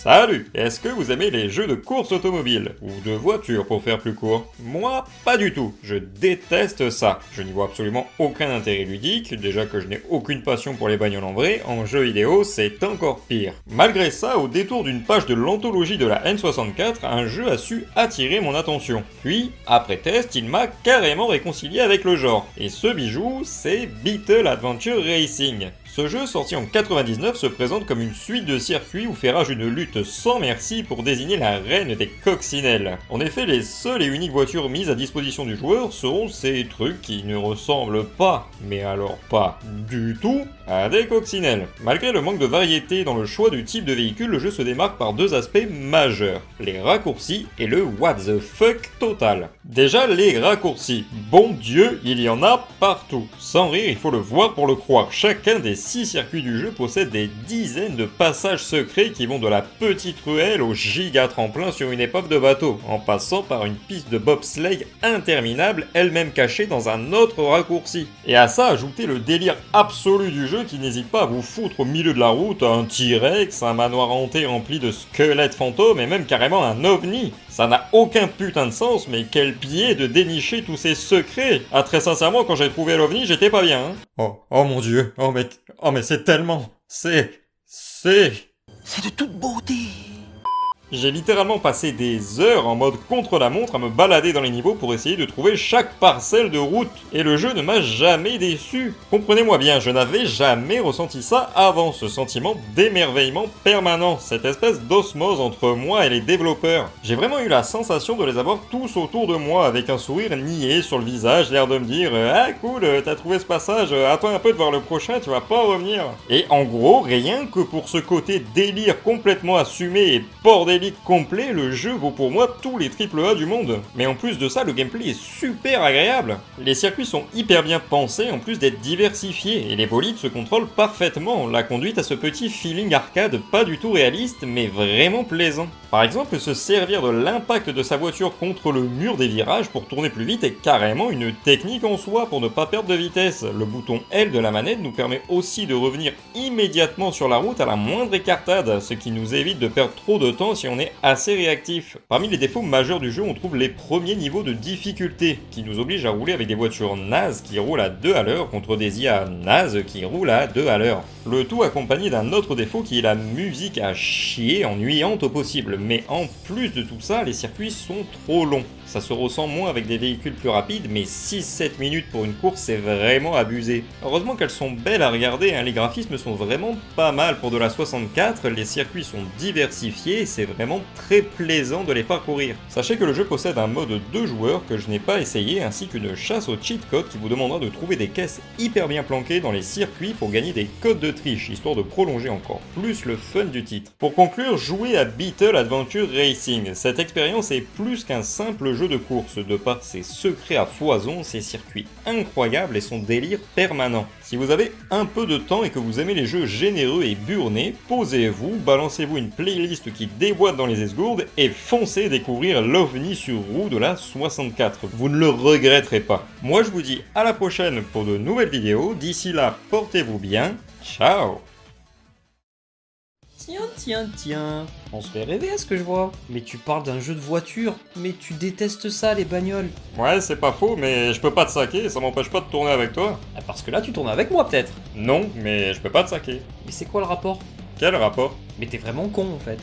Salut! Est-ce que vous aimez les jeux de course automobile? Ou de voiture pour faire plus court? Moi, pas du tout. Je déteste ça. Je n'y vois absolument aucun intérêt ludique, déjà que je n'ai aucune passion pour les bagnoles en vrai, en jeu vidéo c'est encore pire. Malgré ça, au détour d'une page de l'anthologie de la N64, un jeu a su attirer mon attention. Puis, après test, il m'a carrément réconcilié avec le genre. Et ce bijou, c'est Beetle Adventure Racing. Ce jeu, sorti en 99, se présente comme une suite de circuits où fait rage une lutte sans merci pour désigner la reine des coccinelles. En effet, les seules et uniques voitures mises à disposition du joueur seront ces trucs qui ne ressemblent pas, mais alors pas du tout, à des coccinelles. Malgré le manque de variété dans le choix du type de véhicule, le jeu se démarque par deux aspects majeurs, les raccourcis et le what the fuck total. Déjà, les raccourcis. Bon Dieu, il y en a partout. Sans rire, il faut le voir pour le croire. Chacun des 6 circuits du jeu possède des dizaines de passages secrets qui vont de la petite ruelle au giga tremplin sur une épave de bateau, en passant par une piste de bobsleigh interminable, elle-même cachée dans un autre raccourci. Et à ça, ajoutez le délire absolu du jeu qui n'hésite pas à vous foutre au milieu de la route un T-Rex, un manoir hanté rempli de squelettes fantômes et même carrément un ovni. Ça n'a aucun putain de sens, mais quel pied de dénicher tous ces secrets. Ah, très sincèrement, quand j'ai trouvé l'ovni, j'étais pas bien, hein. Oh mon dieu, oh mais c'est tellement... C'est de toute beauté. J'ai littéralement passé des heures en mode contre-la-montre à me balader dans les niveaux pour essayer de trouver chaque parcelle de route. Et le jeu ne m'a jamais déçu. Comprenez-moi bien, je n'avais jamais ressenti ça avant, ce sentiment d'émerveillement permanent, cette espèce d'osmose entre moi et les développeurs. J'ai vraiment eu la sensation de les avoir tous autour de moi, avec un sourire niais sur le visage, l'air de me dire « Ah cool, t'as trouvé ce passage, attends un peu de voir le prochain, tu vas pas revenir. » Et en gros, rien que pour ce côté délire complètement assumé et bordélique complet, le jeu vaut pour moi tous les AAA du monde. Mais en plus de ça, le gameplay est super agréable. Les circuits sont hyper bien pensés en plus d'être diversifiés, et les bolides se contrôlent parfaitement. La conduite a ce petit feeling arcade pas du tout réaliste, mais vraiment plaisant. Par exemple, se servir de l'impact de sa voiture contre le mur des virages pour tourner plus vite est carrément une technique en soi pour ne pas perdre de vitesse. Le bouton L de la manette nous permet aussi de revenir immédiatement sur la route à la moindre écartade, ce qui nous évite de perdre trop de temps si on est assez réactif. Parmi les défauts majeurs du jeu, on trouve les premiers niveaux de difficulté, qui nous obligent à rouler avec des voitures nazes qui roulent à 2 à l'heure contre des IA nazes qui roulent à 2 à l'heure. Le tout accompagné d'un autre défaut qui est la musique à chier ennuyante au possible. Mais en plus de tout ça, les circuits sont trop longs. Ça se ressent moins avec des véhicules plus rapides, mais 6-7 minutes pour une course, c'est vraiment abusé. Heureusement qu'elles sont belles à regarder, hein. Les graphismes sont vraiment pas mal pour de la 64, les circuits sont diversifiés et c'est vraiment très plaisant de les parcourir. Sachez que le jeu possède un mode 2 joueurs que je n'ai pas essayé, ainsi qu'une chasse aux cheat codes qui vous demandera de trouver des caisses hyper bien planquées dans les circuits pour gagner des codes de triche, histoire de prolonger encore plus le fun du titre. Pour conclure, jouez à Beetle Adventure Racing. Cette expérience est plus qu'un simple jeu de course, de par ses secrets à foison, ses circuits incroyables et son délire permanent. Si vous avez un peu de temps et que vous aimez les jeux généreux et burnés, posez-vous, balancez-vous une playlist qui déboîte dans les esgourdes et foncez découvrir l'OVNI sur roue de la 64. Vous ne le regretterez pas. Moi je vous dis à la prochaine pour de nouvelles vidéos, d'ici là portez-vous bien, ciao. Tiens, on se fait rêver à ce que je vois. Mais tu parles d'un jeu de voiture, mais tu détestes ça, les bagnoles. Ouais, c'est pas faux, mais je peux pas te saquer, ça m'empêche pas de tourner avec toi. Ah, parce que là, tu tournes avec moi, peut-être. Non, mais je peux pas te saquer. Mais c'est quoi le rapport? Quel rapport? Mais t'es vraiment con, en fait.